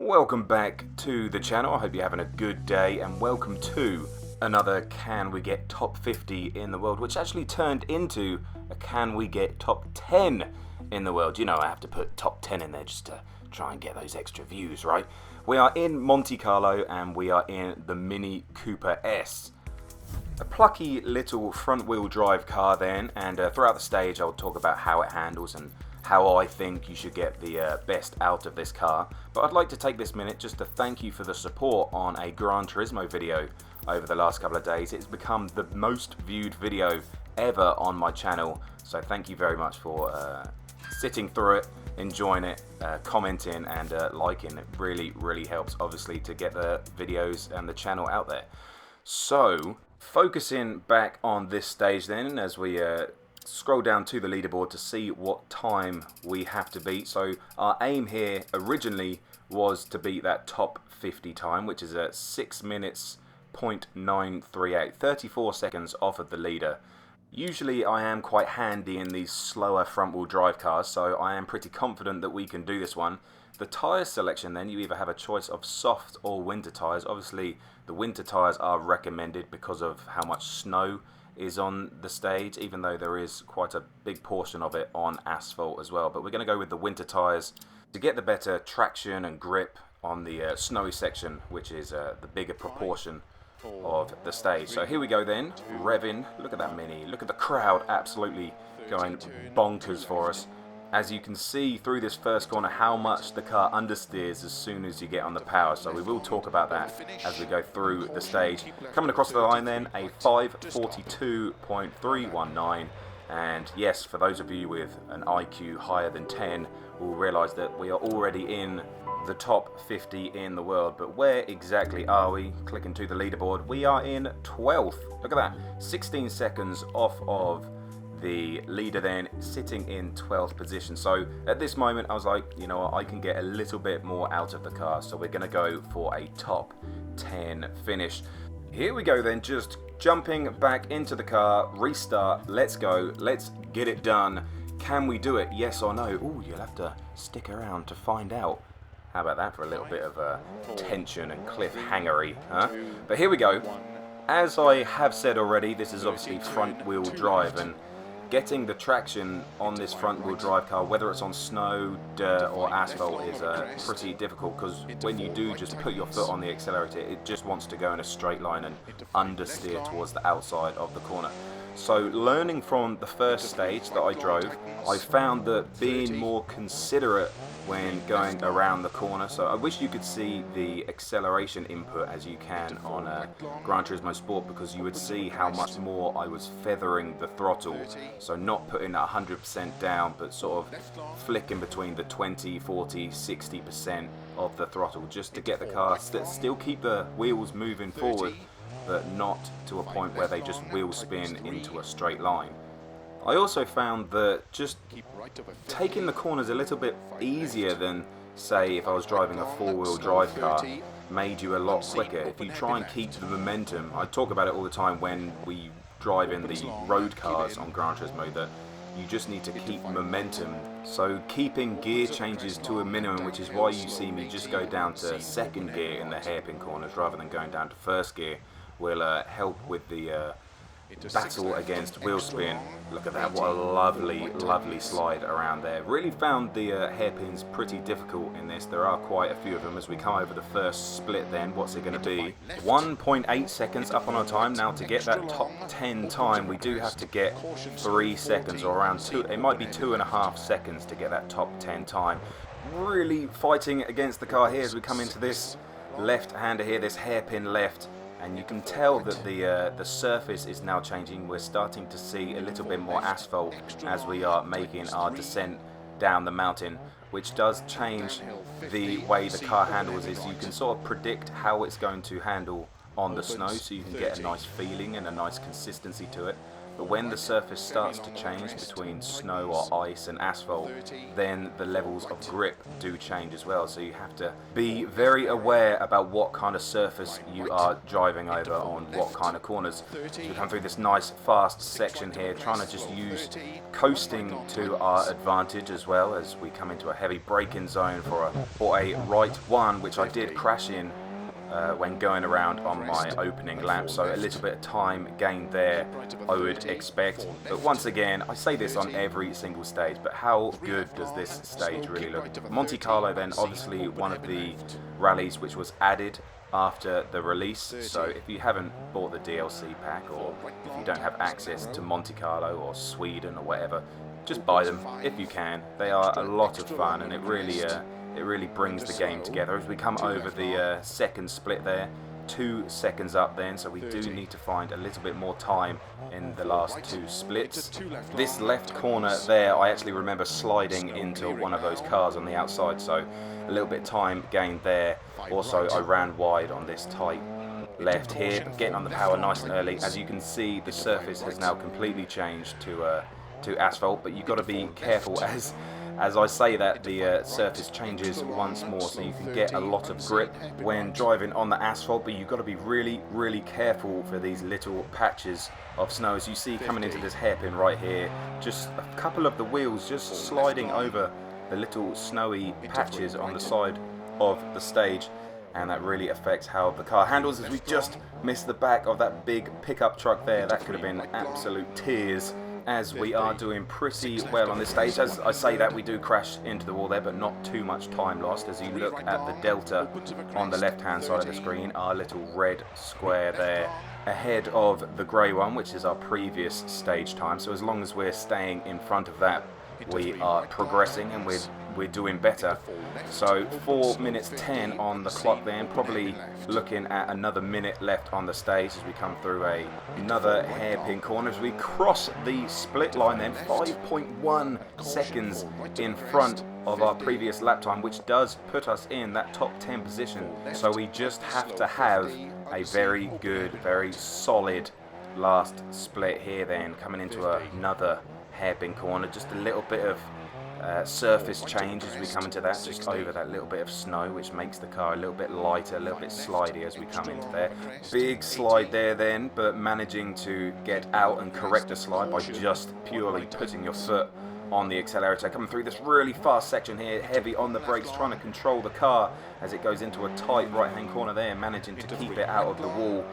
Welcome back to the channel. I hope you're having a good day and welcome to another Can We Get Top 50 in the World, which actually turned into a Can We Get Top 10 in the World. You know I have to put top 10 in there just to try and get those extra views, right? We are in Monte Carlo and we are in the Mini Cooper S. A plucky little front wheel drive car then, and throughout the stage I'll talk about how it handles and how I think you should get the best out of this car. But I'd like to take this minute just to thank you for the support on a Gran Turismo video over the last couple of days. It's become the most viewed video ever on my channel, so thank you very much for sitting through it, enjoying it, commenting and liking. It really helps obviously to get the videos and the channel out there. So focusing back on this stage then, as we scroll down to the leaderboard to see what time we have to beat. So our aim here originally was to beat that top 50 time, which is at 6 minutes 0.938, 34 seconds off of the leader. Usually I am quite handy in these slower front wheel drive cars, so I am pretty confident that we can do this one. The tyre selection then, you either have a choice of soft or winter tyres. Obviously the winter tyres are recommended because of how much snow is on the stage, even though there is quite a big portion of it on asphalt as well. But we're going to go with the winter tyres to get the better traction and grip on the snowy section, which is the bigger proportion of the stage. So here we go then, revving. Look at that Mini, look at the crowd absolutely going bonkers for us. As you can see through this first corner how much the car understeers as soon as you get on the power, so we will talk about that as we go through the stage. Coming across the line then, a 5:42.319, and yes, for those of you with an IQ higher than 10 will realise that we are already in the top 50 in the world. But where exactly are we? Clicking to the leaderboard, we are in 12th. Look at that, 16 seconds off of the leader then, sitting in 12th position. So at this moment I was like, you know what, I can get a little bit more out of the car, so we're going to go for a top 10 finish. Here we go then, just jumping back into the car, restart, let's go, let's get it done. Can we do it, yes or no? Ooh, you'll have to stick around to find out. How about that for a little bit of tension and cliffhangery, huh? But here we go. As I have said already, this is obviously front wheel drive, and getting the traction on this front wheel drive car, whether it's on snow, dirt or asphalt, is pretty difficult, because when you do just put your foot on the accelerator, it just wants to go in a straight line and understeer towards the outside of the corner. So learning from the first stage that I drove, I found that being more considerate when going around the corner, so I wish you could see the acceleration input as you can on Gran Turismo Sport, because you would see how much more I was feathering the throttle, so not putting 100% down, but sort of flicking between the 20, 40, 60% of the throttle, just to get the car still keep the wheels moving forward, but not to a point where they just wheel spin into a straight line. I also found that just taking the corners a little bit easier than, say, if I was driving a four-wheel drive car, made you a lot quicker. If you try and keep the momentum, I talk about it all the time when we drive in the road cars on Gran Turismo, that you just need to keep momentum. So keeping gear changes to a minimum, which is why you see me just go down to second gear in the hairpin corners rather than going down to first gear, will help with the battle against wheel spin. Look at that, what a lovely slide around there. Really found the hairpins pretty difficult in this. There are quite a few of them. As we come over the first split then, what's it going to be? 1.8 seconds up on our time. Now to get that top 10 time, we do have to get 3 seconds, or around 2, it might be 2.5 seconds to get that top 10 time. Really fighting against the car here as we come into this left-hander here, this hairpin left. And you can tell that the surface is now changing. We're starting to see a little bit more asphalt as we are making our descent down the mountain, which does change the way the car handles. Is you can sort of predict how it's going to handle on the snow, so you can get a nice feeling and a nice consistency to it. but when the surface starts to change between snow or ice and asphalt, then the levels of grip do change as well. So you have to be very aware about what kind of surface you are driving over on what kind of corners. So we come through this nice fast section here, trying to just use coasting to our advantage, as well as we come into a heavy braking zone for a right one, which I did crash in when going around on my opening lap, so a little bit of time gained there I would expect. But once again, I say this on every single stage, but how good does this stage really look? Monte Carlo then, obviously one of the rallies which was added after the release, so if you haven't bought the DLC pack, or if you don't have access to Monte Carlo or Sweden or whatever, just buy them if you can. They are a lot of fun, and it really brings the game together. As we come over the second split there, 2 seconds up then, so we do need to find a little bit more time in the last 2 splits. This left corner there, I actually remember sliding into one of those cars on the outside, so a little bit of time gained there. Also, I ran wide on this tight left here, but getting on the power nice and early. As you can see, the surface has now completely changed to asphalt, but you've got to be careful as I say that the surface changes once more, so you can get a lot of grip when driving on the asphalt, but you've got to be really careful for these little patches of snow. As you see coming into this hairpin right here, just a couple of the wheels just sliding over the little snowy patches on the side of the stage, and that really affects how the car handles. As we just missed the back of that big pickup truck there, that could have been absolute tears, as we are doing pretty well on this stage. As I say that, we do crash into the wall there, but not too much time lost. As you look at the delta on the left hand side of the screen, our little red square there ahead of the grey one, which is our previous stage time. So as long as we're staying in front of that, we are progressing and we're doing better. So 4 minutes 10 on the clock then, probably looking at another minute left on the stage as we come through another hairpin corner. As we cross the split line then, 5.1 seconds in front of our previous lap time, which does put us in that top 10 position. So we just have to have a very good, very solid last split here then, coming into another hairpin corner. Just a little bit of surface change as we come into that, just over that little bit of snow, which makes the car a little bit lighter, a little bit slidey as we come into there. Big slide there then, but managing to get out and correct the slide by just purely putting your foot on the accelerator. Coming through this really fast section here, heavy on the brakes, trying to control the car as it goes into a tight right hand corner there, managing to keep it out of the wall.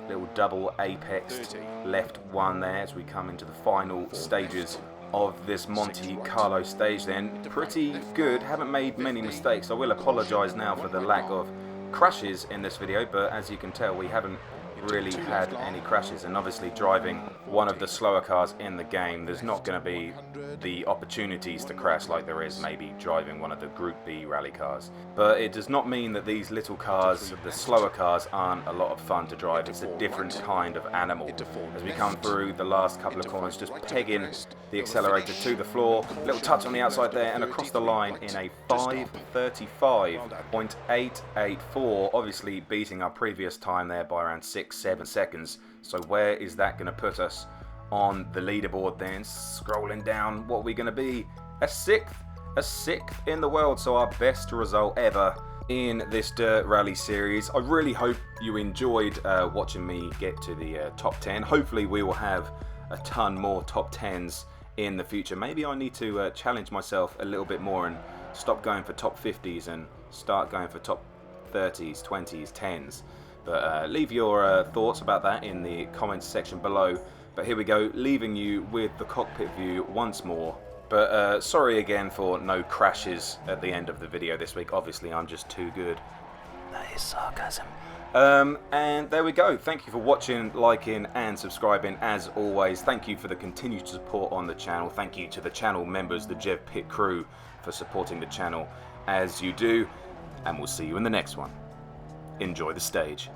Little double apexed left one there as we come into the final stages of this Monte Carlo stage then. Pretty good, haven't made many mistakes. I will apologise now for the lack of crashes in this video, but as you can tell, we haven't really had any crashes, and obviously driving one of the slower cars in the game, there's not going to be the opportunities to crash like there is maybe driving one of the Group B rally cars. But it does not mean that these little cars, the slower cars, aren't a lot of fun to drive. It's a different kind of animal. As we come through the last couple of corners, just pegging the accelerator to the floor, little touch on the outside there, and across the line in a 5:35.884, obviously beating our previous time there by around 6-7 seconds. So where is that going to put us on the leaderboard then? Scrolling down, what are we going to be? A sixth in the world, so our best result ever in this Dirt Rally series. I really hope you enjoyed watching me get to the top 10. Hopefully we will have a ton more top 10s in the future. Maybe I need to challenge myself a little bit more and stop going for top 50s and start going for top 30s, 20s, 10s. But leave your thoughts about that in the comments section below. But here we go, leaving you with the cockpit view once more. But sorry again for no crashes at the end of the video this week. Obviously I'm just too good. That is sarcasm. And there we go. Thank you for watching, liking and subscribing as always. Thank you for the continued support on the channel. Thank you to the channel members, the Jev Pit crew, for supporting the channel as you do. And we'll see you in the next one. Enjoy the stage.